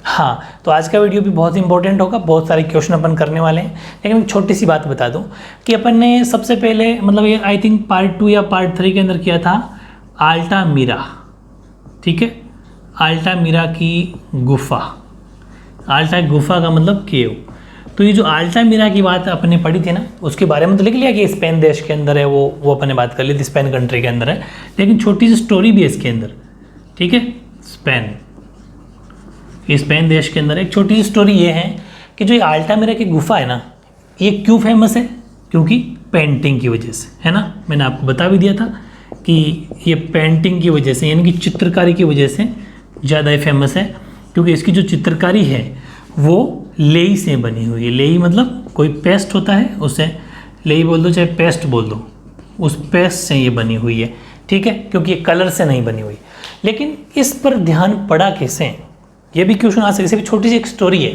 हाँ, तो आज का वीडियो भी बहुत इंपॉर्टेंट होगा, बहुत सारे क्वेश्चन अपन करने वाले हैं। लेकिन एक छोटी सी बात बता दूं कि अपन ने सबसे पहले मतलब ये आई थिंक पार्ट 2 या पार्ट 3 के अंदर किया था अल्टामीरा, ठीक है, अल्टामीरा की गुफा। अल्टा गुफा का मतलब केव। तो ये जो अल्टामीरा की बात अपने पढ़ी थी ना, उसके बारे में तो लिख लिया कि स्पेन देश के अंदर है, वो अपन ने बात कर ली थी, स्पेन कंट्री के अंदर है। लेकिन छोटी सी स्टोरी भी है इसके अंदर, ठीक है। स्पेन देश के अंदर एक छोटी सी स्टोरी ये है कि जो ये अल्टामीरा की गुफा है ना, ये क्यों फेमस है? क्योंकि पेंटिंग की वजह से, है ना। मैंने आपको बता भी दिया था कि ये पेंटिंग की वजह से, यानी कि चित्रकारी की वजह से ज़्यादा ही फेमस है। क्योंकि इसकी जो चित्रकारी है वो लेई से बनी हुई है। लेई मतलब कोई पेस्ट होता है, उसे लेई बोल दो चाहे पेस्ट बोल दो, उस पेस्ट से ये बनी हुई है, ठीक है। क्योंकि ये कलर से नहीं बनी हुई। लेकिन इस पर ध्यान पड़ा कैसे, ये भी क्वेश्चन आ सकता है। जैसे छोटी सी एक स्टोरी है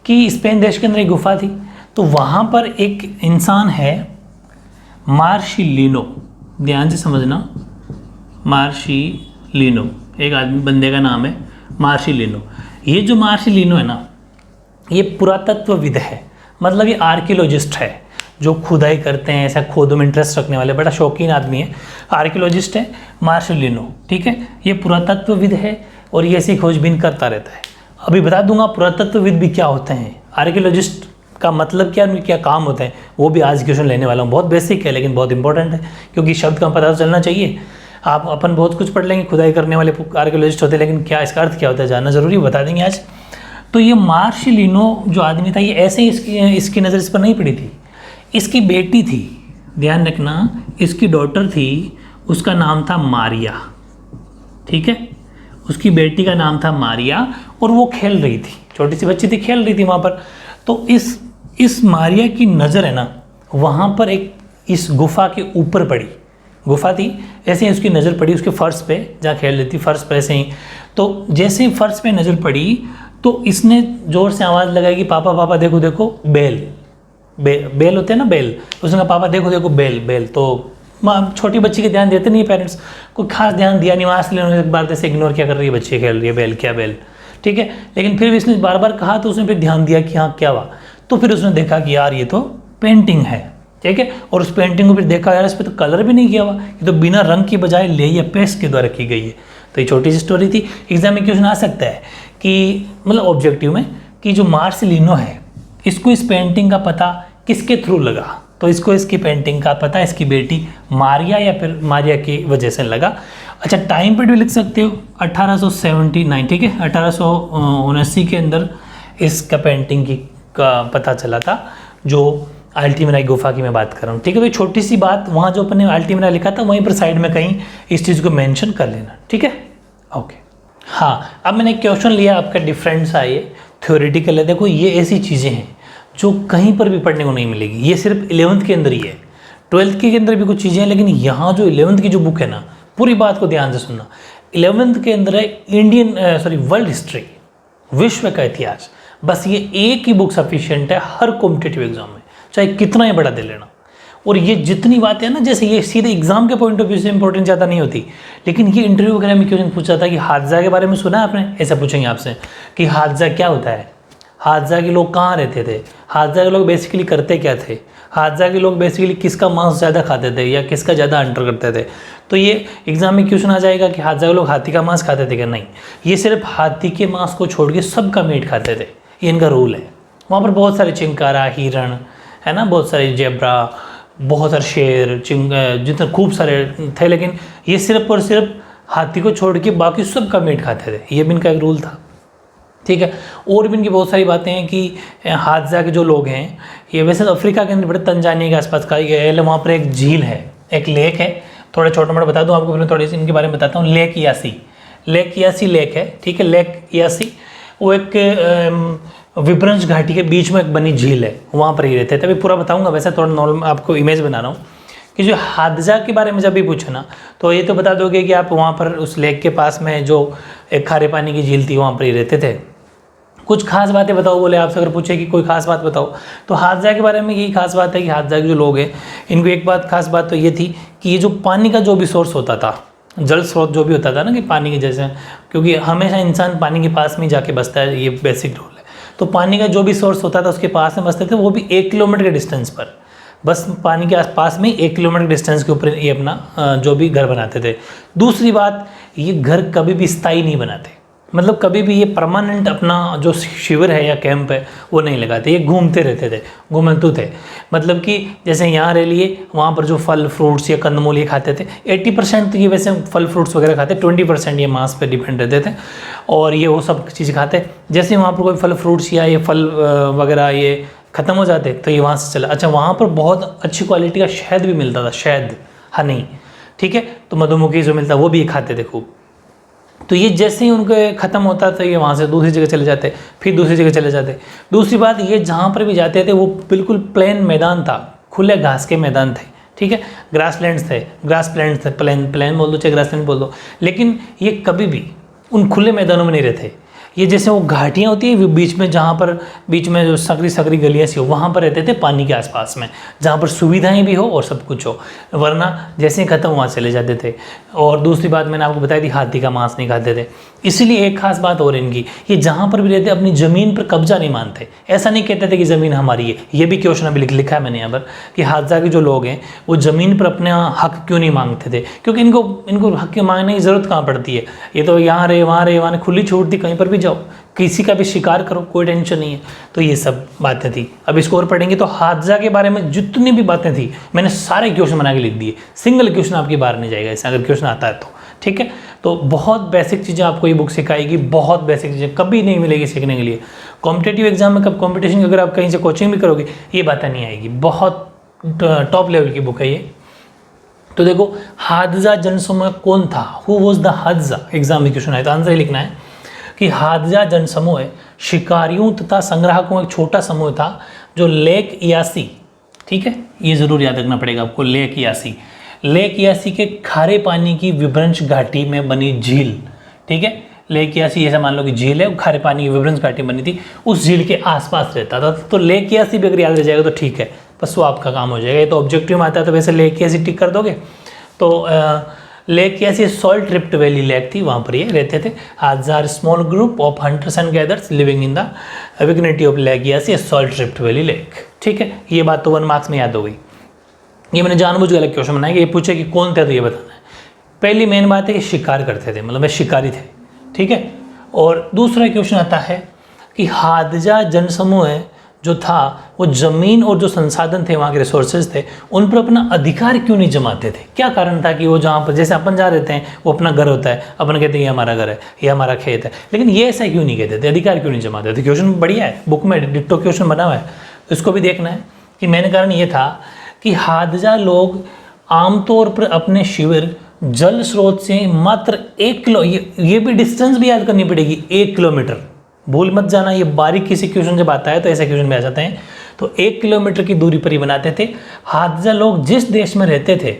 कि स्पेन देश के अंदर एक गुफा थी, तो वहाँ पर एक इंसान है मार्सिलिनो, ध्यान से समझना, मार्सिलिनो एक आदमी बंदे का नाम है मार्सिलिनो। ये जो मार्सिलिनो है ना, ये पुरातत्वविद है, मतलब ये आर्कियोलॉजिस्ट है, जो खुदाई करते हैं, ऐसा खोदों में इंटरेस्ट रखने वाले, बड़ा शौकीन आदमी है, आर्कियोलॉजिस्ट है मार्सिलिनो, ठीक है। ये पुरातत्वविद है और ये ऐसी खोजबीन करता रहता है। अभी बता दूंगा पुरातत्वविद भी क्या होते हैं, आर्कियोलॉजिस्ट का मतलब क्या, उनके क्या काम होते हैं, वो भी आज क्वेश्चन लेने वाला हूँ। बहुत बेसिक है लेकिन बहुत इंपॉर्टेंट है, क्योंकि शब्द का पता तो चलना चाहिए। आप अपन बहुत कुछ पढ़ लेंगे, खुदाई करने वाले आर्कियोलॉजिस्ट होते हैं, लेकिन क्या इसका अर्थ क्या होता है जानना जरूरी, बता देंगे आज। तो ये मार्सिलिनो जो आदमी था, ये ऐसे ही इसकी नज़र इस पर नहीं पड़ी थी। इसकी बेटी थी, ध्यान रखना, इसकी डॉटर थी, उसका नाम था मारिया, ठीक है। उसकी बेटी का नाम था मारिया और वो खेल रही थी, छोटी सी बच्ची थी, खेल रही थी वहाँ पर। तो इस मारिया की नज़र है ना, वहाँ पर एक इस गुफा के ऊपर पड़ी। गुफा थी, ऐसे ही उसकी नज़र पड़ी उसके फर्श पे, जहाँ खेल रही थी फर्श पे ऐसे ही। तो जैसे ही फर्श पे नज़र पड़ी तो इसने ज़ोर से आवाज़ लगाई कि पापा पापा देखो देखो बेल, बेल होते हैं ना, बेल। उसने कहा पापा देखो देखो बेल बेल। तो छोटी बच्ची के ध्यान देते नहीं पेरेंट्स, कोई खास ध्यान दिया नहीं, मार्क्स लेने एक बार से इग्नोर क्या कर रही है, बच्ची खेल रही है, बेल क्या बेल, ठीक है। लेकिन फिर भी इसने बार बार कहा तो उसने फिर ध्यान दिया कि हाँ क्या हुआ। तो फिर उसने देखा कि यार ये तो पेंटिंग है, ठीक है। और उस पेंटिंग को फिर देखा, यार इस पर तो कलर भी नहीं किया हुआ, ये तो बिना रंग की बजाय ले या पेस्ट के द्वारा की गई है। तो ये छोटी सी स्टोरी थी। एग्जाम में क्वेश्चन आ सकता है कि मतलब ऑब्जेक्टिव में, कि जो मार्सिलिनो है, इसको इस पेंटिंग का पता किसके थ्रू लगा? तो इसको इसकी पेंटिंग का पता इसकी बेटी मारिया या फिर मारिया की वजह से लगा। अच्छा, टाइम पीरियड भी लिख सकते हो 1879, ठीक है, 1879 के अंदर इसका पेंटिंग का पता चला था, जो अल्टामीरा गुफा की मैं बात कर रहा हूँ, ठीक है। तो छोटी सी बात, वहाँ जो अपन ने अल्टामीरा लिखा था वहीं पर साइड में कहीं इस चीज़ को मेंशन कर लेना, ठीक है, ओके। हाँ, अब मैंने क्वेश्चन लिया आपका डिफरेंट सा, ये थ्योरेटिकल है। देखो ये ऐसी चीज़ें हैं जो कहीं पर भी पढ़ने को नहीं मिलेगी, ये सिर्फ 11th के अंदर ही है। 12th के अंदर भी कुछ चीज़ें हैं, लेकिन यहाँ जो 11th की जो बुक है ना, पूरी बात को ध्यान से सुनना। 11th के अंदर है वर्ल्ड हिस्ट्री, विश्व का इतिहास। बस ये एक ही बुक सफिशिएंट है हर कॉम्पिटिटिव एग्जाम में, चाहे कितना ही बड़ा दे लेना। और ये जितनी बातें हैं ना, जैसे ये सीधे एग्जाम के पॉइंट ऑफ व्यू से इंपॉर्टेंट ज़्यादा नहीं होती, लेकिन ये इंटरव्यू वगैरह में क्वेश्चन पूछा था कि हादसा के बारे में सुना है आपने, ऐसा पूछेंगे आपसे कि हादसा क्या होता है, हादसा के लोग कहाँ रहते थे, हादसा के लोग बेसिकली करते क्या थे, हादसा के लोग बेसिकली किसका मांस ज़्यादा खाते थे या किसका ज़्यादा अंटर करते थे। तो ये एग्जाम में क्वेश्चन आ जाएगा कि हादसा के लोग हाथी का मांस खाते थे क्या? नहीं, ये सिर्फ हाथी के मांस को छोड़ के सबका मीट खाते थे, ये इनका रूल है। वहाँ पर बहुत सारे चिंकारा, हिरण, है ना, बहुत सारे जेब्रा, बहुत सारे शेर, जितने खूब सारे थे, लेकिन ये सिर्फ और सिर्फ हाथी को छोड़ के बाकी सबका मीट खाते थे, ये भी इनका एक रूल था, ठीक है। और भी इनकी बहुत सारी बातें हैं कि हादसा के जो लोग हैं, ये वैसे तो अफ्रीका के अंदर बड़े, तंजानिया के आसपास का ये, वहाँ पर एक झील है, एक लेक है, थोड़ा छोटा मोटा बता दूँ आपको, फिर मैं थोड़ी सी इनके बारे में बताता हूँ। लेक यासी लेक है, ठीक है, लेक यासी, वो एक विब्रंश घाटी के बीच में एक बनी झील है, वहाँ पर ही रहते हैं। तभी पूरा बताऊँगा, वैसे थोड़ा नॉर्मल आपको इमेज बना रहा हूँ कि जो हादसा के बारे में जब भी पूछे ना, तो ये तो बता दोगे कि आप वहाँ पर उस लेक के पास में जो एक खारे पानी की झील थी, वहाँ पर ही रहते थे। कुछ खास बातें बताओ बोले आपसे, अगर पूछे कि कोई खास बात बताओ, तो हादसा के बारे में यही खास बात है कि हादसा के जो लोग हैं, इनको एक बात खास बात तो ये थी कि ये जो पानी का जो भी सोर्स होता था, जल स्रोत जो भी होता था ना कि पानी के जैसे, क्योंकि हमेशा इंसान पानी के पास में ही जाके बसता है, ये बेसिक रूल है। तो पानी का जो भी सोर्स होता था उसके पास में बसते थे, वो भी 1 किलोमीटर के डिस्टेंस पर, बस पानी के आसपास में 1 किलोमीटर डिस्टेंस के ऊपर ये अपना जो भी घर बनाते थे। दूसरी बात, ये घर कभी भी स्थायी नहीं बनाते, मतलब कभी भी ये परमानेंट अपना जो शिविर है या कैंप है वो नहीं लगाते, ये घूमते रहते थे, घूमंतु थे। मतलब कि जैसे यहाँ रह लिए, वहाँ पर जो फल फ्रूट्स या कंदमूल ये खाते थे, 80% तो ये वैसे फल फ्रूट्स वगैरह खाते, 20% ये मांस पे डिपेंड रहते थे और ये वो सब चीज़ खाते। जैसे वहाँ पर कोई फल फ्रूट्स या ये फल वगैरह ये ख़त्म हो जाते तो ये वहाँ से चला। अच्छा, वहाँ पर बहुत अच्छी क्वालिटी का शहद भी मिलता था, शहद, हनी, ठीक है, तो मधुमक्खी जो मिलता वो भी खाते थे खूब। तो ये जैसे ही उनके ख़त्म होता था ये वहाँ से दूसरी जगह चले जाते, फिर दूसरी जगह चले जाते। दूसरी बात, ये जहाँ पर भी जाते थे वो बिल्कुल प्लेन मैदान था, खुले घास के मैदान थे, ठीक है, ग्रासलैंड्स थे, ग्रास प्लैंड्स थे, प्लेन बोल दो चाहे ग्रासलैंड बोल दो, लेकिन ये कभी भी उन खुले मैदानों में नहीं रहते। ये जैसे वो घाटियाँ होती है बीच में, जहाँ पर बीच में जो सकरी सकरी गलियाँ सी हो, वहाँ पर रहते थे पानी के आसपास में, जहाँ पर सुविधाएं भी हो और सब कुछ हो, वरना जैसे ही ख़त्म वहाँ चले जाते थे। और दूसरी बात मैंने आपको बताई थी, हाथी का मांस नहीं खाते थे। इसलिए एक खास बात और इनकी, ये जहाँ पर भी रहते अपनी ज़मीन पर कब्जा नहीं मानते, ऐसा नहीं कहते थे कि ज़मीन हमारी है। ये भी क्वेश्चन अभी लिखा है मैंने यहाँ पर कि हादसा के जो लोग हैं वो ज़मीन पर अपने हक क्यों नहीं मांगते थे, क्योंकि इनको हक के मांगने की ज़रूरत कहाँ पड़ती है। ये तो यहाँ रहे वहाँ रहे, वहाँ खुली छूट थी, कहीं पर भी जाओ, किसी का भी शिकार करो, कोई टेंशन नहीं है। तो ये सब बातें थी। अब इसको और पढ़ेंगे तो हादसा के बारे में जितनी भी बातें थी मैंने सारे क्वेश्चन बना के लिख दिए, सिंगल क्वेश्चन आपकी बाहर नहीं जाएगा इससे, अगर क्वेश्चन आता है तो, ठीक है। तो बहुत बेसिक चीज़ें आपको ये बुक सिखाएगी, बहुत बेसिक चीज़ें कभी नहीं मिलेगी सीखने के लिए। कॉम्पिटेटिव एग्जाम में कब कॉम्पिटिशन अगर आप कहीं से कोचिंग भी करोगे ये बातें नहीं आएगी, बहुत टॉप लेवल की बुक है ये। तो देखो, हादसा जनसमूह कौन था, हु वॉज द हादसा, एग्जाम में क्वेश्चन आए तो आंसर ही लिखना है कि हादसा जनसमूह शिकारियों तथा संग्राहकों एक छोटा समूह था जो लेक यासी, ठीक है, ये ज़रूर याद रखना पड़ेगा आपको, लेक यासी, लेक यासी के खारे पानी की विभ्रंश घाटी में बनी झील, ठीक है, लेक यासी ऐसा मान लो कि झील है, खारे पानी की विभ्रंश घाटी बनी थी, उस झील के आसपास रहता था। तो लेक यासी भी अगर याद रह जाएगा तो ठीक है, बस वो आपका काम हो जाएगा। ये तो ऑब्जेक्टिव में आता है तो वैसे लेक यासी टिक कर दोगे। तो lake Eyasi salt rift valley lake थी, वहाँ पर ये रहते थे। Hadza small group of hunters and gathers living in the vicinity of lake Eyasi salt rift valley lake, ठीक है। ये बात तो 1 मार्क्स में याद हो गई। ये मैंने जानबूझ के अलग क्वेश्चन बनाया कि ये पूछे कि कौन थे तो ये बताना है। पहली मेन बात है कि शिकार करते थे, मतलब वे शिकारी थे, ठीक है। और दूसरा क्वेश्चन आता है कि हादसा जनसमूह जो था वो ज़मीन और जो संसाधन थे वहाँ के रिसोर्सेज थे उन पर अपना अधिकार क्यों नहीं जमाते थे। क्या कारण था कि वो जहाँ पर जैसे अपन जहाँ रहते हैं वो अपना घर होता है, अपन कहते हैं ये हमारा घर है, ये हमारा खेत है, लेकिन ये ऐसा क्यों नहीं कहते थे, अधिकार क्यों नहीं जमाते थे। क्वेश्चन बढ़िया है, बुक में डिट्टो क्वेश्चन बना हुआ है, तो इसको भी देखना है कि मेन कारण ये था कि हादसा लोग आमतौर पर अपने शिविर जल स्रोत से मात्र 1 किलो, ये भी डिस्टेंस भी याद करनी पड़ेगी, 1 किलोमीटर, भूल मत जाना। ये बारीक किसी क्वेश्चन जब आता है तो ऐसे क्वेश्चन में आ जाते हैं। तो 1 किलोमीटर की दूरी पर ही बनाते थे। हादसा लोग जिस देश में रहते थे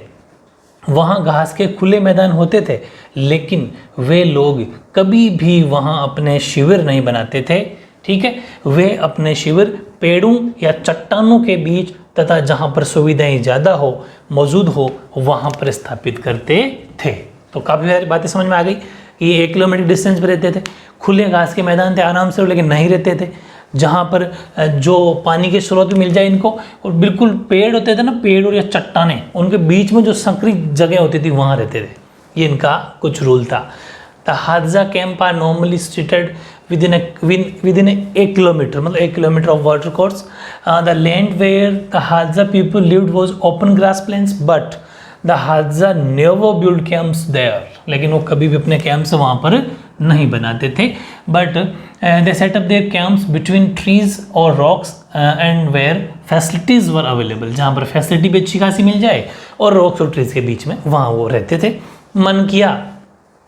वहाँ घास के खुले मैदान होते थे, लेकिन वे लोग कभी भी वहाँ अपने शिविर नहीं बनाते थे, ठीक है। वे अपने शिविर पेड़ों या चट्टानों के बीच तथा जहाँ पर सुविधाएं ज़्यादा हो मौजूद हो वहाँ पर स्थापित करते थे। तो काफ़ी सारी बातें समझ में आ गई कि ये 1 किलोमीटर डिस्टेंस पर रहते थे, खुले घास के मैदान थे आराम से, लेकिन नहीं रहते थे जहाँ पर जो पानी के स्रोत मिल जाए इनको, और बिल्कुल पेड़ होते थे ना, पेड़ और या चट्टाने, उनके बीच में जो संकरी जगह होती थी वहाँ रहते थे। ये इनका कुछ रूल था। The Hadza camp are normally sited within a kilometer, मतलब 1 kilometre of water course. The land where the Hadza people lived was open grass plains, but the Hadza never build camps there, लेकिन वो कभी भी अपने camps वहाँ पर नहीं बनाते थे। But they set up their camps between trees और rocks and where facilities were available, जहाँ पर फैसिलिटी भी अच्छी खासी मिल जाए और रॉक्स और ट्रीज के बीच में वहाँ वो रहते थे। मन किया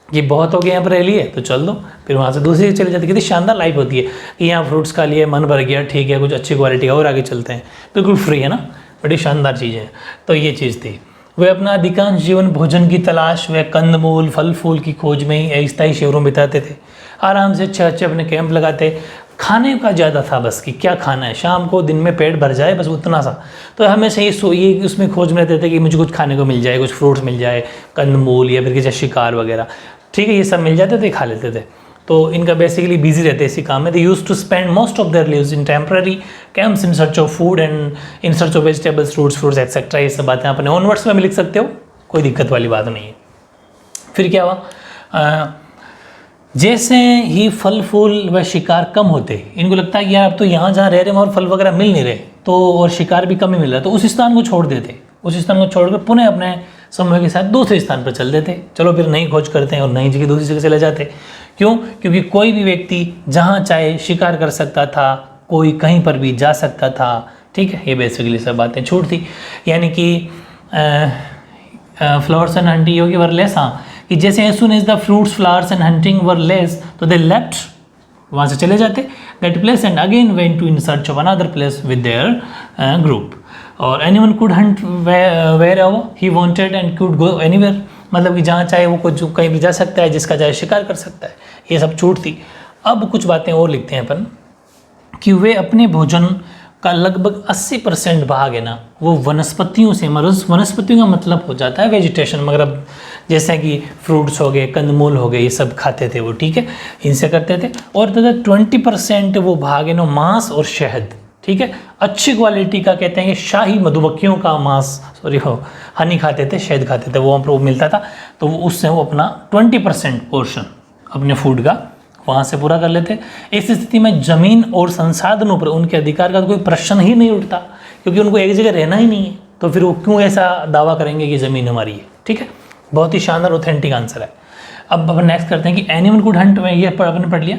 कि बहुत हो गया यहाँ पर रह लिए तो चल दो, फिर वहाँ से दूसरी चले जाते। कितनी शानदार लाइफ होती है कि यहाँ फ्रूट्स खा लिए, मन भर गया, ठीक है, कुछ अच्छी क्वालिटी का और आगे चलते हैं, बिल्कुल फ्री है ना, बड़ी शानदार चीज़ है। तो ये चीज़ थी। वे अपना अधिकांश जीवन भोजन की तलाश व कंदमूल फल फूल की खोज में ही अस्थायी शिविरों बिताते थे। आराम से अच्छे अच्छे अपने कैंप लगाते, खाने का ज़्यादा था बस कि क्या खाना है, शाम को दिन में पेट भर जाए बस उतना सा। तो हमेशा ये उसमें खोज में रहते थे कि मुझे कुछ खाने को मिल जाए, कुछ फ्रूट्स मिल जाए, कंदमूल या फिर किसी शिकार वगैरह, ठीक है, ये सब मिल जाते थे, खा लेते थे। तो इनका बेसिकली बिजी रहते इसी काम में। They used to spend most of their lives in temporary camps in search of food and in search of vegetables, fruits etcetera. ये सब बातें अपने ओन वर्ड्स में भी लिख सकते हो, कोई दिक्कत वाली बात नहीं है। फिर क्या हुआ, जैसे ही फल फूल व शिकार कम होते, इनको लगता है कि यार अब तो यहाँ जहाँ रह रहे हैं और फल वगैरह मिल नहीं रहे, तो और शिकार भी कम ही मिल रहा है, तो उस स्थान को छोड़ देते। उस स्थान को छोड़कर पुनः अपने समूह के साथ दूसरे स्थान पर चल देते। चलो फिर नई खोज करते हैं और नई जगह दूसरी जगह चले जाते। क्यों? क्योंकि कोई भी व्यक्ति जहाँ चाहे शिकार कर सकता था, कोई कहीं पर भी जा सकता था, ठीक है। ये बेसिकली सब बातें छूट थी, यानी कि फ्लावर्स एंड हंटिंग होगी वर लेस। हाँ, कि जैसे as soon as the fruits flowers and hunting were less, तो दे लेफ्ट, वहाँ से चले जाते that place and again went to in search of another place with their group. और anyone could hunt wherever he wanted and could go anywhere, मतलब कि जहाँ चाहे वो कुछ कहीं भी जा सकता है, जिसका चाहे शिकार कर सकता है। ये सब छूट थी। अब कुछ बातें और लिखते हैं अपन कि वे अपने भोजन का लगभग 80% भाग है ना, वो वनस्पतियों से, मतलब वनस्पतियों का मतलब हो जाता है वेजिटेशन, मगर अब जैसे कि फ्रूट्स हो गए, कंदमूल हो गए, ये सब खाते थे वो, ठीक है, इनसे करते थे। और तथा 20% वो भाग है ना मांस और शहद, ठीक है, अच्छी क्वालिटी का, कहते हैं कि शाही मधुमक्खियों का मांस, हनी खाते थे, शहद खाते थे, वो मिलता था, तो वो उससे वो अपना 20% पोर्शन अपने फूड का वहाँ से पूरा कर लेते। इस स्थिति में जमीन और संसाधनों पर उनके अधिकार का तो कोई प्रश्न ही नहीं उठता, क्योंकि उनको एक जगह रहना ही नहीं है, तो फिर वो क्यों ऐसा दावा करेंगे कि ज़मीन हमारी है, ठीक है। बहुत ही शानदार ऑथेंटिक आंसर है। अब अपन नेक्स्ट करते हैं कि एनीवन कुड हंट में, ये अपन पढ़ लिया।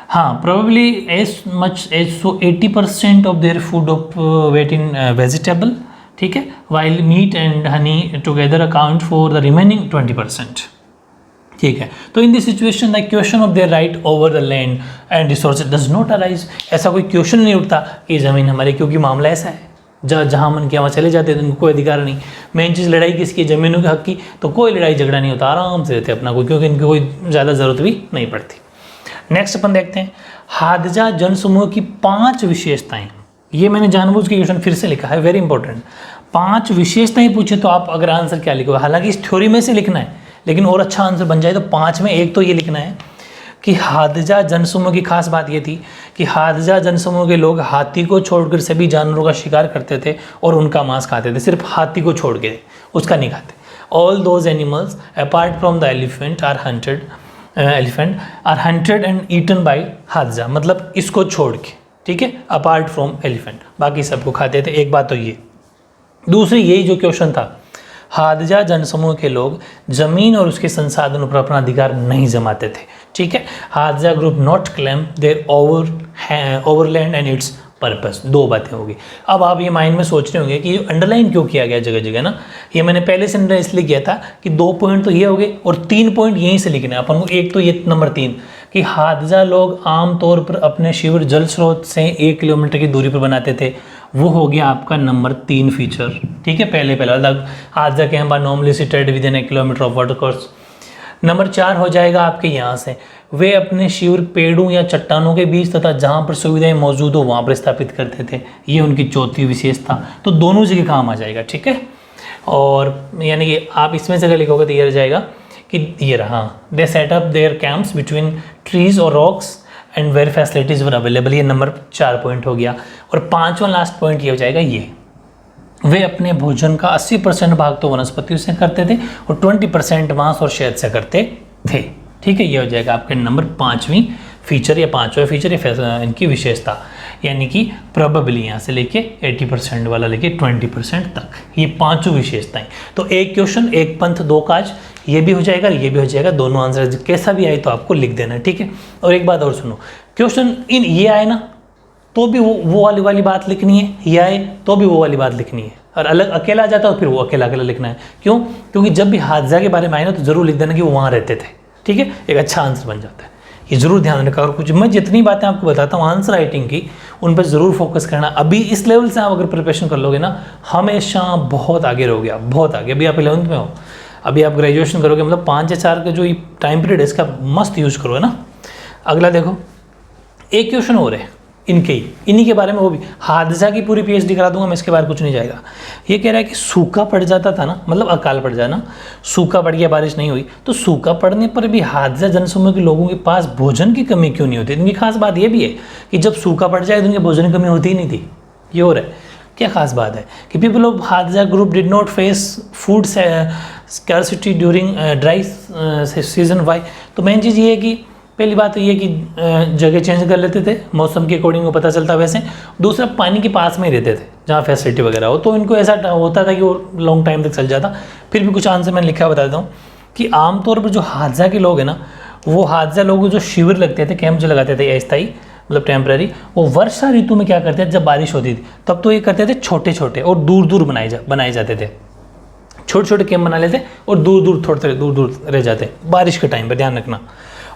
हाँ, probably as much as so 80% of their food of weight in vegetable, ठीक है, while meat and honey together account for the remaining 20%, ठीक है। तो in this situation the question of their right over the land and resources does not arise. ऐसा कोई question नहीं उठता कि ज़मीन हमारी, क्योंकि मामला ऐसा है, जहाँ मन किया वहाँ चले जाते हैं, तो उनको कोई अधिकार नहीं। मेन चीज़ लड़ाई किसकी, ज़मीनों के हक की, तो कोई लड़ाई झगड़ा नहीं होता, आराम से रहते अपना कोई, क्योंकि इनकी कोई ज़्यादा ज़रूरत भी नहीं पड़ती। नेक्स्ट अपन देखते हैं हादजा जनसमूह की 5 विशेषताएं। ये मैंने जानबूझ के क्वेश्चन फिर से लिखा है, वेरी इंपॉर्टेंट। 5 विशेषताएं पूछे तो आप अगर आंसर क्या लिखोगे, हालांकि इस थ्योरी में से लिखना है, लेकिन और अच्छा आंसर बन जाए तो 5 में एक तो ये लिखना है कि हादजा जनसमूह की खास बात ये थी कि हादजा जनसमूह के लोग हाथी को छोड़कर सभी जानवरों का शिकार करते थे और उनका मांस खाते थे, सिर्फ हाथी को छोड़ के, उसका नहीं खाते। All those animals apart from the elephant are hunted and eaten by Hadza, मतलब इसको छोड़ के, ठीक है, अपार्ट फ्रॉम एलिफेंट, बाकी सबको खाते थे। एक बात तो ये। दूसरी, यही जो क्वेश्चन था, हादजा जनसमूह के लोग जमीन और उसके संसाधनों पर अपना अधिकार नहीं जमाते थे, ठीक है। Hadza group not claim their overland and its purpose. 2 बातें होगी। अब आप ये माइंड में सोच रहे होंगे कि अंडरलाइन क्यों किया गया जगह जगह ना, ये मैंने पहले से अंडरलाइन इसलिए किया था कि 2 पॉइंट तो ये हो गए और 3 पॉइंट यहीं से लिखने हैं अपन को। एक तो ये नंबर 3 कि हादजा लोग आमतौर पर अपने शिविर जल स्रोत से 1 किलोमीटर की दूरी पर बनाते थे, वो हो गया आपका नंबर 3 फीचर, ठीक है। पहले मतलब हादजा के हम normally seated with in 1 kilometre of water course. Number 4 हो जाएगा आपके यहाँ से, वे अपने शिविर पेड़ों या चट्टानों के बीच तथा जहाँ पर सुविधाएं मौजूद हो वहाँ पर स्थापित करते थे। ये उनकी चौथी विशेषता, तो दोनों जगह काम आ जाएगा, ठीक है। और यानी कि आप इसमें से अगर लिखोगे तो ये रह जाएगा कि ये रहा, they set up their camps between trees और rocks and where facilities were available. ये नंबर 4 पॉइंट हो गया। और 5वां लास्ट पॉइंट ये हो जाएगा, ये वे अपने भोजन का 80% भाग तो वनस्पतियों से करते थे और 20% मांस और शहद से करते थे, ठीक है। ये हो जाएगा आपके नंबर 5वीं फीचर या 5वां फीचर या इनकी विशेषता, यानी कि प्रोबेबली यहाँ से लेके 80% वाला लेके 20% तक, ये 5 विशेषताएं। तो एक क्वेश्चन, एक पंथ, 2 काज, ये भी हो जाएगा, ये भी हो जाएगा, दोनों आंसर कैसा भी आए तो आपको लिख देना है, ठीक है। और एक बात और सुनो, क्वेश्चन इन ये आए ना तो भी वो वाली बात लिखनी है, ये आए तो भी वो वाली बात लिखनी है, और अलग अकेला आ जाता है तो फिर वो अकेला लिखना है। क्यों? क्योंकि जब भी हादजा के बारे में आए ना तो जरूर लिख देना कि वो वहाँ रहते थे, ठीक है, एक अच्छा आंसर बन जाता है। ये जरूर ध्यान रखा। और कुछ मैं जितनी बातें आपको बताता हूँ आंसर राइटिंग की, उन पर ज़रूर फोकस करना। अभी इस लेवल से आप अगर प्रिपरेशन कर लोगे ना, हमेशा बहुत आगे रहोगे आप, बहुत आगे। अभी आप 11th में हो, अभी आप ग्रेजुएशन करोगे, मतलब 5 या 4 का जो टाइम पीरियड है इसका मस्त यूज करो, है ना। अगला देखो, एक क्वेश्चन और है इन्हीं के बारे में, वो भी हादसा की पूरी पीएचडी करा दूंगा मैं, इसके बारे कुछ नहीं जाएगा। ये कह रहा है कि सूखा पड़ जाता था ना, मतलब अकाल पड़ जाना, सूखा पड़ गया, बारिश नहीं हुई, तो सूखा पड़ने पर भी हादसा जनसमूह के लोगों के पास भोजन की कमी क्यों नहीं होती? इनकी खास बात ये भी है कि जब सूखा पड़ जाए तो उनके भोजन की कमी होती ही नहीं थी। ये और है क्या खास बात है कि people of Hadza group did not face food scarcity during dry season. Why? तो मेन चीज़ ये है कि पहली बात तो ये कि जगह चेंज कर लेते थे, मौसम के अकॉर्डिंग वो पता चलता वैसे। दूसरा, पानी के पास में ही रहते थे जहाँ फैसिलिटी वगैरह हो, तो इनको ऐसा होता था कि वो लॉन्ग टाइम तक चल जाता। फिर भी कुछ आंसर मैंने लिखा बता देता हूँ कि आमतौर पर जो हादसा के लोग हैं ना, वो हादसा लोग जो शिविर लगते थे, कैंप जो लगाते थे अस्थायी मतलब टेम्प्रेरी, वो वर्षा ऋतु में क्या करते थे, जब बारिश होती थी तब तो ये करते थे छोटे छोटे और दूर दूर बनाए जाते थे, छोटे छोटे कैंप बना लेते और दूर दूर रह जाते बारिश के टाइम पर, ध्यान रखना।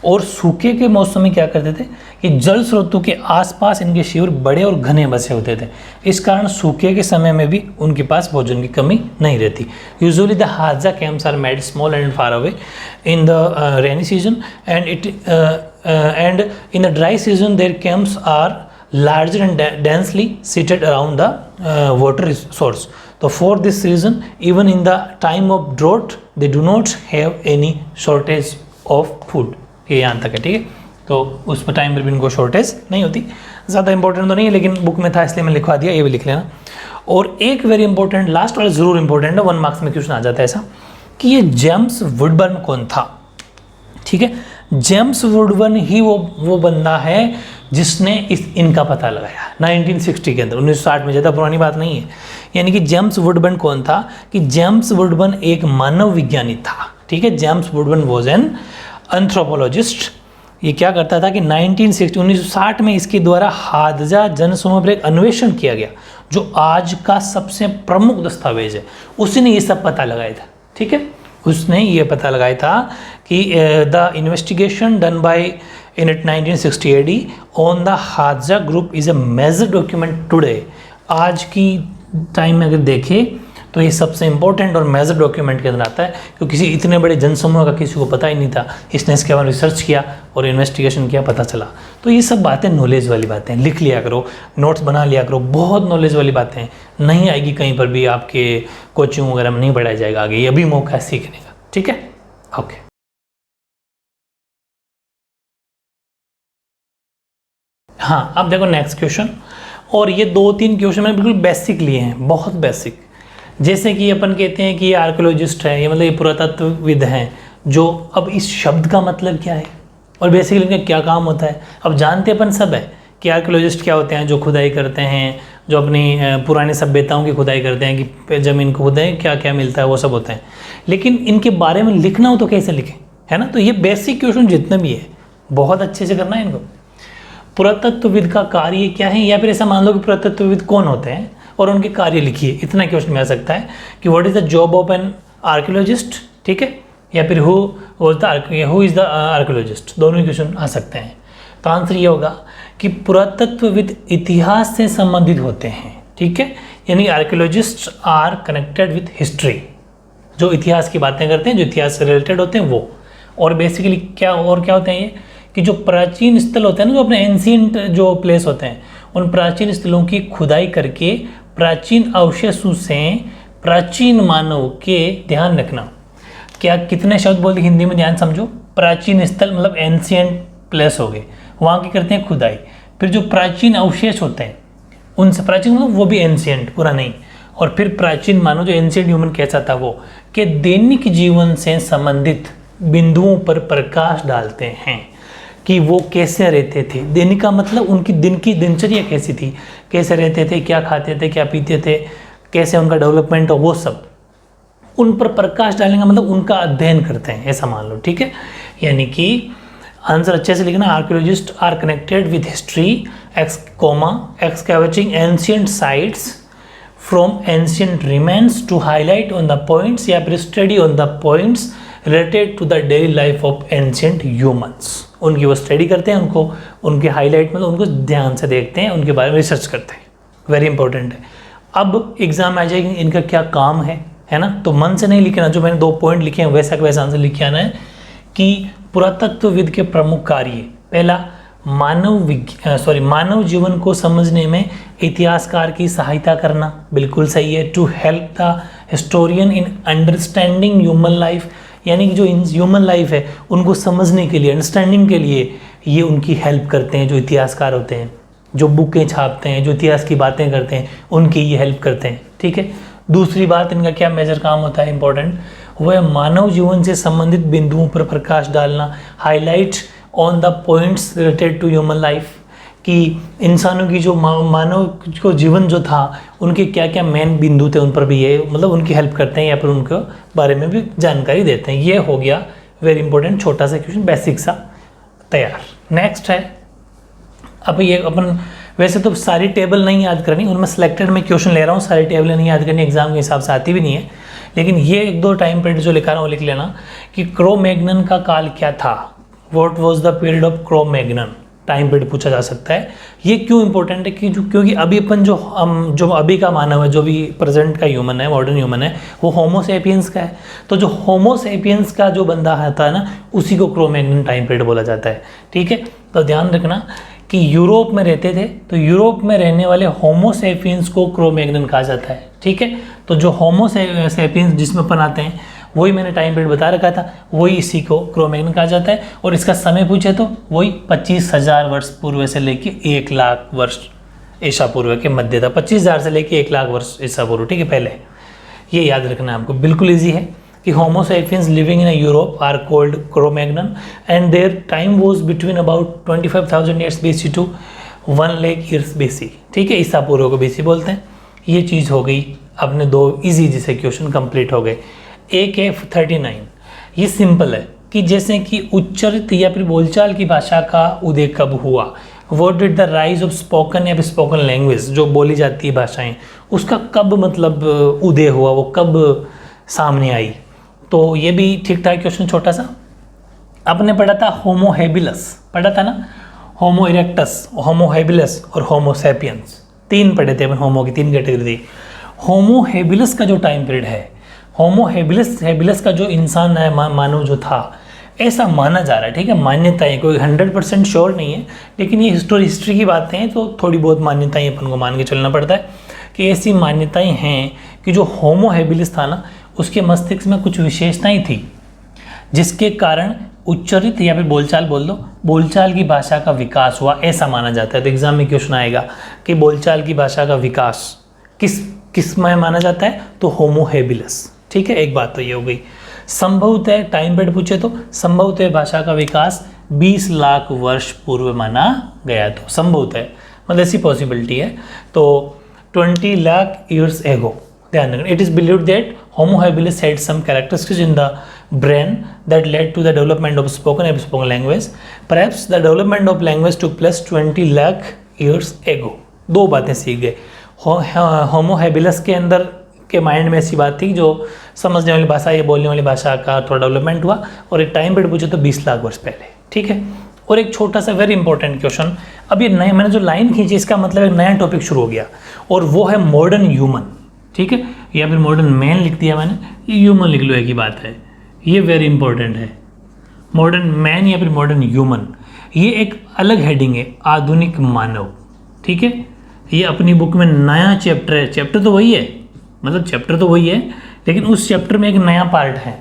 और सूखे के मौसम में क्या करते थे कि जल स्रोतों के आसपास इनके शिविर बड़े और घने बसे होते थे, इस कारण सूखे के समय में भी उनके पास भोजन की कमी नहीं रहती। Usually the Hadza camps are made small and far away in the rainy season and in the dry season their camps are larger and densely seated around the water source. So for this reason, even in the time of drought, they do not have any shortage of food. ये यहाँ तक है, ठीक है। तो उस पर time पर भी इनको शॉर्टेज नहीं होती। ज़्यादा इंपॉर्टेंट तो नहीं है, लेकिन बुक में था इसलिए मैं लिखवा दिया, ये भी लिख लेना। और एक वेरी इंपॉर्टेंट लास्ट वाला ज़रूर इंपॉर्टेंट है, 1 मार्क्स में क्वेश्चन आ जाता है ऐसा कि ये जेम्स वुडबर्न कौन था, ठीक है। जेम्स वुडबर्न ही वो बंदा है जिसने इनका पता लगाया 1960 के अंदर, 1960 में, ज़्यादा पुरानी बात नहीं है। यानी कि जेम्स वुडबर्न कौन था कि जेम्स वुडबर्न एक मानव विज्ञानी था, ठीक है। James Woodburn was an anthropologist. ये क्या करता था कि 1960 में इसके द्वारा हादसा जनसमूह पर एक अन्वेषण किया गया, जो आज का सबसे प्रमुख दस्तावेज है। उसने ये सब पता लगाया था, ठीक है। उसने ये पता लगाया था कि the investigation done by in 1960 AD on the Hadza group is a major document today. आज की टाइम में अगर देखें तो ये सबसे इंपॉर्टेंट और मेजर डॉक्यूमेंट के अंदर आता है, क्योंकि किसी इतने बड़े जनसमूह का किसी को पता ही नहीं था। इसने इसके बारे में रिसर्च किया और इन्वेस्टिगेशन किया, पता चला। तो ये सब बातें नॉलेज वाली बातें, लिख लिया करो, नोट्स बना लिया करो, बहुत नॉलेज वाली बातें नहीं आएगी कहीं पर भी, आपके कोचिंग वगैरह में नहीं पढ़ाया जाएगा आगे, ये भी मौका है सीखने का, ठीक है। ओके, हाँ अब देखो नेक्स्ट क्वेश्चन। और ये 2-3 क्वेश्चन मैंने बिल्कुल बेसिक लिए हैं, बहुत बेसिक। जैसे कि अपन कहते हैं कि ये आर्कियोलॉजिस्ट है, ये मतलब ये पुरातत्वविद हैं, जो अब इस शब्द का मतलब क्या है और बेसिकली इनका क्या काम होता है। अब जानते अपन सब है कि आर्कियोलॉजिस्ट क्या होते हैं, जो खुदाई करते हैं, जो अपनी पुरानी सभ्यताओं की खुदाई करते हैं कि ज़मीन को खुदाई क्या क्या मिलता है, वो सब होते हैं। लेकिन इनके बारे में लिखना हो तो कैसे लिखें, है ना। तो ये बेसिक क्वेश्चन जितने भी है बहुत अच्छे से करना है इनको। पुरातत्वविद का कार्य क्या है, या फिर ऐसा मान लो कि पुरातत्वविद कौन होते हैं और उनके कार्य लिखिए, इतना क्वेश्चन में आ सकता है कि what is the job of an archaeologist, ठीक है, या फिर हु इज़ द आर्कियोलॉजिस्ट, दोनों ही क्वेश्चन आ सकते हैं। तो आंसर ये होगा कि पुरातत्वविद इतिहास से संबंधित होते हैं, ठीक है। यानी archaeologist are connected with history, जो इतिहास की बातें करते हैं, जो इतिहास से रिलेटेड होते हैं वो। और बेसिकली क्या होते हैं ये कि जो प्राचीन स्थल होते हैं ना, जो अपने एंशिएंट जो प्लेस होते हैं, उन प्राचीन स्थलों की खुदाई करके प्राचीन अवशेषों से प्राचीन मानव के, ध्यान रखना क्या कितने शब्द बोलते हिंदी में, ध्यान समझो। प्राचीन स्थल मतलब एंशिएंट प्लेस हो गए, वहाँ की करते हैं खुदाई। फिर जो प्राचीन अवशेष होते हैं उनसे, प्राचीन मतलब वो भी एंशिएंट, पूरा नहीं। और फिर प्राचीन मानव, जो एंशिएंट ह्यूमन कैसा था वो, के दैनिक जीवन से संबंधित बिंदुओं पर प्रकाश डालते हैं कि वो कैसे रहते थे। दैनिक का मतलब उनकी दिनचर्या कैसी थी, कैसे रहते थे, क्या खाते थे, क्या पीते थे, कैसे उनका डेवलपमेंट हो, वो सब उन पर प्रकाश डालने का मतलब उनका अध्ययन करते हैं, ऐसा मान लो, ठीक है। यानी कि आंसर अच्छे से लिखना। Archaeologist are connected with history excavating ancient sites from ancient remains to highlight on the points, या फिर study on the points related to the daily life of ancient humans. उनकी वो स्टडी करते हैं, उनको उनके हाईलाइट मतलब उनको ध्यान से देखते हैं, उनके बारे में रिसर्च करते हैं, वेरी इंपॉर्टेंट है। अब एग्जाम आ जाएगी इनका क्या काम है ना। तो मन से नहीं लिखना, जो मैंने 2 पॉइंट लिखे हैं वैसा का वैसा आंसर लिखे आना है कि पुरातत्वविद के प्रमुख कार्य, पहला मानव जीवन को समझने में इतिहासकार की सहायता करना, बिल्कुल सही है। To help the historian in understanding human life, यानी कि जो ह्यूमन लाइफ है उनको समझने के लिए, अंडरस्टैंडिंग के लिए ये उनकी हेल्प करते हैं। जो इतिहासकार होते हैं, जो बुकें छापते हैं, जो इतिहास की बातें करते हैं, उनकी ये हेल्प करते हैं। ठीक है। दूसरी बात, इनका क्या मेजर काम होता है इंपॉर्टेंट, वो है मानव जीवन से संबंधित बिंदुओं पर प्रकाश डालना, highlight on the points related to human life, कि इंसानों की जो मानव को जीवन जो था उनके क्या क्या मेन बिंदु थे, उन पर भी ये मतलब उनकी हेल्प करते हैं या फिर उनके बारे में भी जानकारी देते हैं। ये हो गया वेरी इंपॉर्टेंट छोटा सा क्वेश्चन, बेसिक सा तैयार। नेक्स्ट है, अब ये अपन वैसे तो सारी टेबल नहीं याद करनी, उनमें सिलेक्टेड मैं क्वेश्चन ले रहा हूँ, सारी टेबल नहीं याद करनी, एग्जाम के हिसाब से आती भी नहीं है, लेकिन ये एक दो टाइम पीरियड जो लिखा रहा हूँ लिख लेना कि क्रो-मैग्नन का काल क्या था, what was the period of Cro-Magnon, time period पूछा जा सकता है। ये क्यों इंपॉर्टेंट है कि क्योंकि अभी अपन जो अभी का मानव है, जो भी प्रेजेंट का ह्यूमन है, मॉडर्न ह्यूमन है, वो होमो सेपियंस का है। तो जो होमो सेपियंस का जो बंदा आता है ना, उसी को क्रो-मैग्नन टाइम पीरियड बोला जाता है। ठीक है। तो ध्यान रखना कि यूरोप में रहते थे, तो यूरोप में रहने वाले होमो सेपियंस को क्रो-मैग्नन कहा जाता है। ठीक है। तो जो होमो सेपियंस जिसमें अपन आते हैं, वही मैंने टाइम पीरियड बता रखा था, वही इसी को क्रो-मैग्नन कहा जाता है। और इसका समय पूछे तो वही 25,000 वर्ष पूर्व से लेके 1 लाख वर्ष ईसा पूर्व के मध्य था। 25,000 से लेके 1 लाख वर्ष ईसा पूर्व। ठीक है। पहले ये याद रखना है आपको, बिल्कुल ईजी है कि Homo sapiens living in Europe are called Cro-Magnon and their time was between about 25,000 years BC to 1 lakh years BC। ठीक है। ईसा पूर्व को BC बोलते हैं। ये चीज़ हो गई, अपने 2 इजी जिसे क्वेश्चन कंप्लीट हो गए। एक है 39, ये सिंपल है कि जैसे कि उच्चरित या फिर बोलचाल की भाषा का उदय कब हुआ, what did the rise of spoken या फिर स्पोकन लैंग्वेज, जो बोली जाती है भाषाएं, उसका कब मतलब उदय हुआ, वो कब सामने आई। तो ये भी ठीक ठाक क्वेश्चन छोटा सा। आपने पढ़ा था होमो हैबिलस, पढ़ा था ना, होमो इरेक्टस, होमो हैबिलस और होमो सैपियंस, 3 पढ़े थे अपन, होमो की 3 कैटेगरी थी। होमो हैबिलस का जो टाइम पीरियड है, होमो हैबिलस का जो इंसान है, मानव जो था, ऐसा माना जा रहा है। ठीक है। मान्यताएं कोई 100% श्योर नहीं है, लेकिन ये हिस्ट्री की बातें हैं, तो थोड़ी बहुत मान्यताएं अपन को मान के चलना पड़ता है कि ऐसी मान्यताएं हैं कि जो होमो हैबिलस था ना, उसके मस्तिष्क में कुछ विशेषताएं थी, जिसके कारण उच्चरित या फिर बोलचाल बोल दो, बोलचाल की भाषा का विकास हुआ, ऐसा माना जाता है। तो एग्जाम में क्वेश्चन आएगा कि बोलचाल की भाषा का विकास किस में माना जाता है, तो होमो हैबिलस। ठीक है। एक बात तो ये हो गई। संभवतः टाइम पीरियड पूछे तो संभवतः भाषा का विकास 20 लाख वर्ष पूर्व माना गया। तो संभवतः मतलब ऐसी पॉसिबिलिटी है। तो 20 लाख ईयर्स एगो, ध्यान रखना। It is believed that Homo habilis had some characteristics in the brain that led to the development of spoken language. Perhaps the development of language took place 20 lakh years ago. 2 बातें सीख गए। होमो habilis के अंदर के mind में ऐसी बात थी, जो समझने वाली भाषा, ये बोलने वाली भाषा का थोड़ा डेवलपमेंट हुआ, और एक टाइम पीरियड पूछे तो 20 लाख वर्ष पहले। ठीक है। और एक छोटा सा वेरी इंपॉर्टेंट क्वेश्चन, अब ये नए मैंने जो लाइन खींची, इसका मतलब एक नया टॉपिक शुरू हो गया, और वो है मॉडर्न ह्यूमन। ठीक है। या फिर मॉडर्न मैन लिख दिया मैंने, ये ह्यूमन लिख लो, एक ही बात है। ये वेरी इंपॉर्टेंट है, मॉडर्न मैन या फिर मॉडर्न ह्यूमन। ये एक अलग हेडिंग है, आधुनिक मानव। ठीक है। ये अपनी बुक में नया चैप्टर है, चैप्टर तो वही है, मतलब चैप्टर तो वही है, लेकिन उस चैप्टर में एक नया पार्ट है।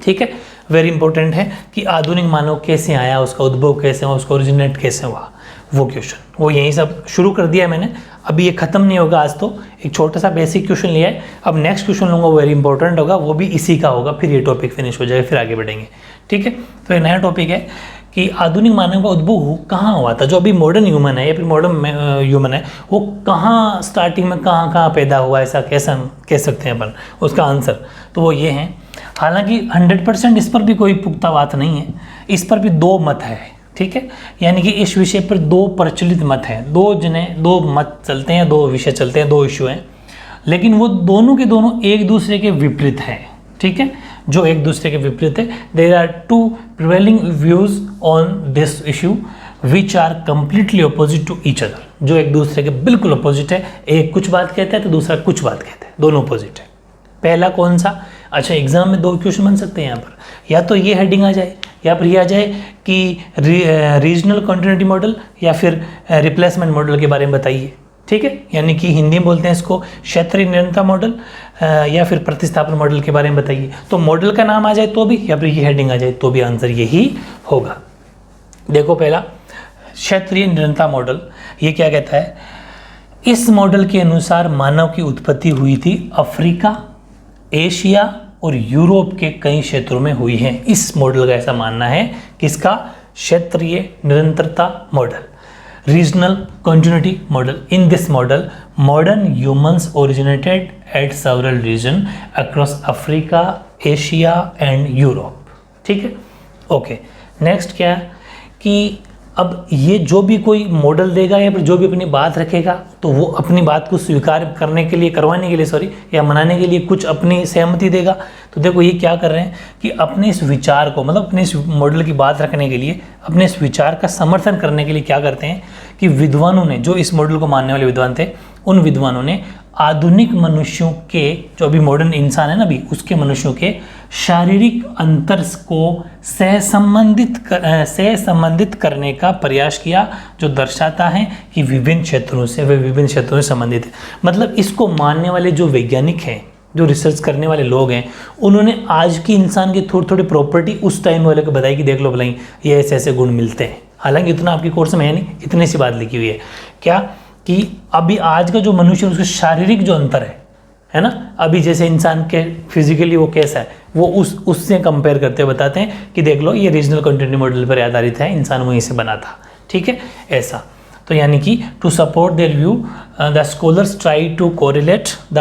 ठीक है। वेरी इंपॉर्टेंट है कि आधुनिक मानव कैसे आया, उसका उद्भव कैसे हुआ, उसका ओरिजिनेट कैसे हुआ, वो क्वेश्चन, वो यही सब शुरू कर दिया है मैंने। अभी ये खत्म नहीं होगा आज, तो एक छोटा सा बेसिक क्वेश्चन लिया है। अब नेक्स्ट क्वेश्चन लूँगा, वो वेरी इंपॉर्टेंट होगा, वो भी इसी का होगा, फिर ये टॉपिक फिनिश हो जाएगा, फिर आगे बढ़ेंगे। ठीक है। तो ये नया टॉपिक है कि आधुनिक मानव का उद्भव कहाँ हुआ था। जो अभी मॉडर्न ह्यूमन है या फिर मॉडर्न ह्यूमन है, वो कहाँ स्टार्टिंग में कहाँ पैदा हुआ, ऐसा कैसा कह सकते हैं अपन, उसका आंसर तो वो ये है। हालांकि 100% इस पर भी कोई पुख्ता बात नहीं है, इस पर भी 2 मत है। ठीक है। यानी कि इस विषय पर 2 प्रचलित मत हैं, 2 मत चलते हैं, 2 विषय चलते हैं, 2 इशू हैं, लेकिन वो दोनों के दोनों एक दूसरे के विपरीत हैं। ठीक है। जो एक दूसरे के विपरीत है, there are 2 prevailing views on this issue which are completely opposite to each other, जो एक दूसरे के बिल्कुल अपोजिट है। एक कुछ बात कहता है तो दूसरा कुछ बात कहता है, दोनों अपोजिट है। पहला कौन सा, अच्छा, एग्जाम में 2 क्वेश्चन बन सकते हैं यहाँ पर, या तो ये हेडिंग आ जाए या फिर ये आ जाए कि रीजनल कॉन्टिन्यूटी मॉडल या फिर रिप्लेसमेंट मॉडल के बारे में बताइए। ठीक है, यानी कि हिंदी में बोलते हैं इसको क्षेत्रीय निरंतरता मॉडल या फिर प्रतिस्थापन मॉडल के बारे में बताइए। तो मॉडल का नाम आ जाए तो भी, या फिर ये हेडिंग आ जाए तो भी आंसर यही होगा। देखो पहला क्षेत्रीय निरंतरता मॉडल, ये क्या कहता है, इस मॉडल के अनुसार मानव की उत्पत्ति हुई थी अफ्रीका, एशिया और यूरोप के कई क्षेत्रों में हुई है। इस मॉडल का ऐसा मानना है, किसका, क्षेत्रीय निरंतरता model, regional continuity model. In this model, modern humans originated at several regions across Africa, Asia and Europe. ठीक है, ओके। नेक्स्ट क्या है कि अब ये जो भी कोई मॉडल देगा या फिर जो भी अपनी बात रखेगा, तो वो अपनी बात को स्वीकार करने के लिए, करवाने के लिए या मनाने के लिए कुछ अपनी सहमति देगा। तो देखो ये क्या कर रहे हैं कि अपने इस विचार को, मतलब अपने इस मॉडल की बात रखने के लिए, अपने इस विचार का समर्थन करने के लिए क्या करते हैं कि विद्वानों ने, जो इस मॉडल को मानने वाले विद्वान थे, उन विद्वानों ने आधुनिक मनुष्यों के, जो अभी मॉडर्न इंसान है ना अभी, उसके मनुष्यों के शारीरिक अंतर को सहसंबंधित करने का प्रयास किया, जो दर्शाता है कि विभिन्न क्षेत्रों से संबंधित है। मतलब इसको मानने वाले जो वैज्ञानिक हैं, जो रिसर्च करने वाले लोग हैं, उन्होंने आज की इंसान की थोड़ी थोड़ी प्रॉपर्टी उस टाइम वाले को बताई कि देख लो भलाई ये ऐसे ऐसे गुण मिलते हैं। हालांकि इतना आपके कोर्स में है नहीं, इतनी सी बात लिखी हुई है क्या कि अभी आज का जो मनुष्य है उसका शारीरिक जो अंतर है ना, अभी जैसे इंसान के फिजिकली वो कैसा है, वो उससे कंपेयर करते हुए बताते हैं कि देख लो ये रीजनल कंटिन्यूटी मॉडल पर आधारित है, इंसान वहीं से बना था। ठीक है, ऐसा। तो यानी कि to support their view the scholars try to correlate the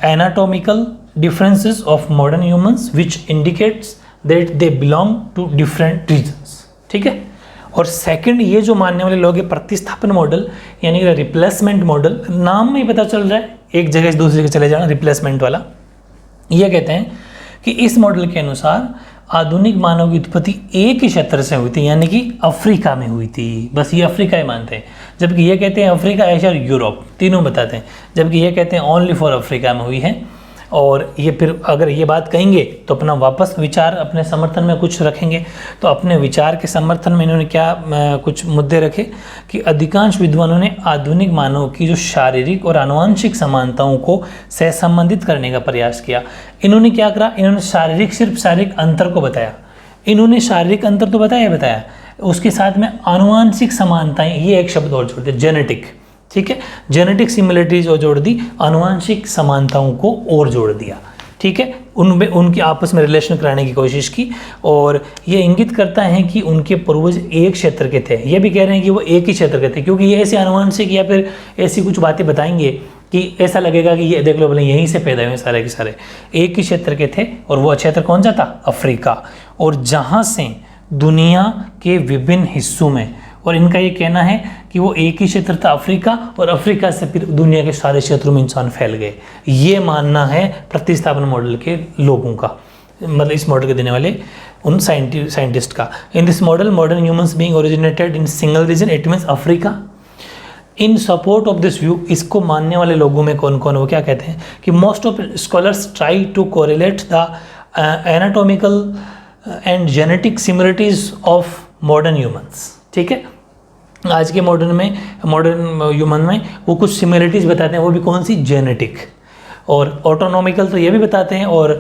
anatomical differences of modern humans which indicates that they belong to different regions. ठीक है, और सेकंड ये जो मानने वाले लोग हैं प्रतिस्थापन मॉडल यानी कि रिप्लेसमेंट मॉडल, नाम में ही पता चल रहा है एक जगह से दूसरी जगह चले जाना, रिप्लेसमेंट वाला। ये कहते हैं कि इस मॉडल के अनुसार आधुनिक मानव की उत्पत्ति एक ही क्षेत्र से हुई थी, यानी कि अफ्रीका में हुई थी। बस ये अफ्रीका ही मानते हैं, जबकि ये कहते हैं अफ्रीका, एशिया और यूरोप तीनों बताते हैं, जबकि ये कहते हैं ओनली फॉर अफ्रीका में हुई है। और ये फिर अगर ये बात कहेंगे तो अपना वापस विचार अपने समर्थन में कुछ रखेंगे। तो अपने विचार के समर्थन में इन्होंने क्या कुछ मुद्दे रखे कि अधिकांश विद्वानों ने आधुनिक मानव की जो शारीरिक और आनुवंशिक समानताओं को सहसंबंधित करने का प्रयास किया। इन्होंने क्या करा, इन्होंने सिर्फ शारीरिक अंतर को बताया। इन्होंने शारीरिक अंतर तो बताया, उसके साथ में आनुवंशिक समानताएं, ये एक शब्द और जोड़ दिया, जेनेटिक। ठीक है, जेनेटिक सिमिलरिटीज और जोड़ दी, आनुवंशिक समानताओं को और जोड़ दिया। ठीक है, उनमें उनकी आपस में रिलेशन कराने की कोशिश की, और ये इंगित करता है कि उनके पूर्वज एक क्षेत्र के थे। ये भी कह रहे हैं कि वो एक ही क्षेत्र के थे, क्योंकि ये ऐसे आनुवंशिक या फिर ऐसी कुछ बातें बताएंगे कि ऐसा लगेगा कि ये देख लो बोले यहीं से पैदा हुए सारे के सारे, एक ही क्षेत्र के थे। और वो क्षेत्र कौन सा था, अफ्रीका, और जहाँ से दुनिया के विभिन्न हिस्सों में, और इनका ये कहना है कि वो एक ही क्षेत्र था अफ्रीका, और अफ्रीका से फिर दुनिया के सारे क्षेत्रों में इंसान फैल गए। ये मानना है प्रतिस्थापन मॉडल के लोगों का, मतलब इस मॉडल के देने वाले उन साइंटिस्ट का। In this model modern humans being originated in single region, it means Africa. In support of this view, इसको मानने वाले लोगों में कौन कौन, वो क्या कहते हैं कि most of scholars try to correlate the anatomical and genetic similarities of modern humans. ठीक है, आज के मॉडर्न ह्यूमन में वो कुछ सिमिलरिटीज़ बताते हैं, वो भी कौन सी, जेनेटिक। और ऑटोनॉमिकल तो ये भी बताते हैं, और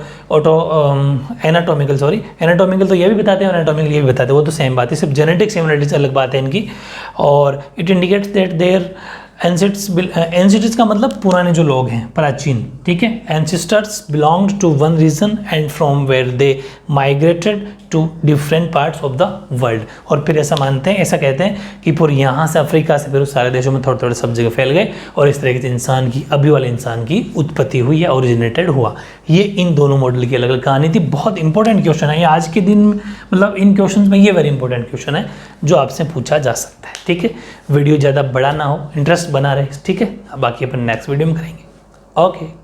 एनाटॉमिकल तो ये भी बताते हैं, और एनाटॉमिकल ये भी बताते हैं, वो तो सेम बात है, सिर्फ जेनेटिक सिमिलरिटीज अलग बात है इनकी। और it indicates that their ancestors का मतलब पुराने जो लोग हैं, प्राचीन। ठीक है, ancestors belonged to one region and from where they migrated to different parts of the world. और फिर ऐसा मानते हैं, ऐसा कहते हैं कि पूरे यहाँ से अफ्रीका से फिर सारे देशों में थोड़े थोड़े सब जगह फैल गए, और इस तरीके से इंसान की, अभी वाले इंसान की उत्पत्ति हुई या ओरिजिनेटेड हुआ। ये इन दोनों मॉडल की अलग अलग कहानी थी। बहुत इंपॉर्टेंट क्वेश्चन है ये आज के दिन, मतलब इन क्वेश्चन में ये वेरी इंपॉर्टेंट क्वेश्चन है जो आपसे पूछा जा सकता है। ठीक है, वीडियो ज़्यादा बड़ा ना हो, इंटरेस्ट बना रहे। ठीक है, बाकी अपन नेक्स्ट वीडियो में करेंगे। ओके।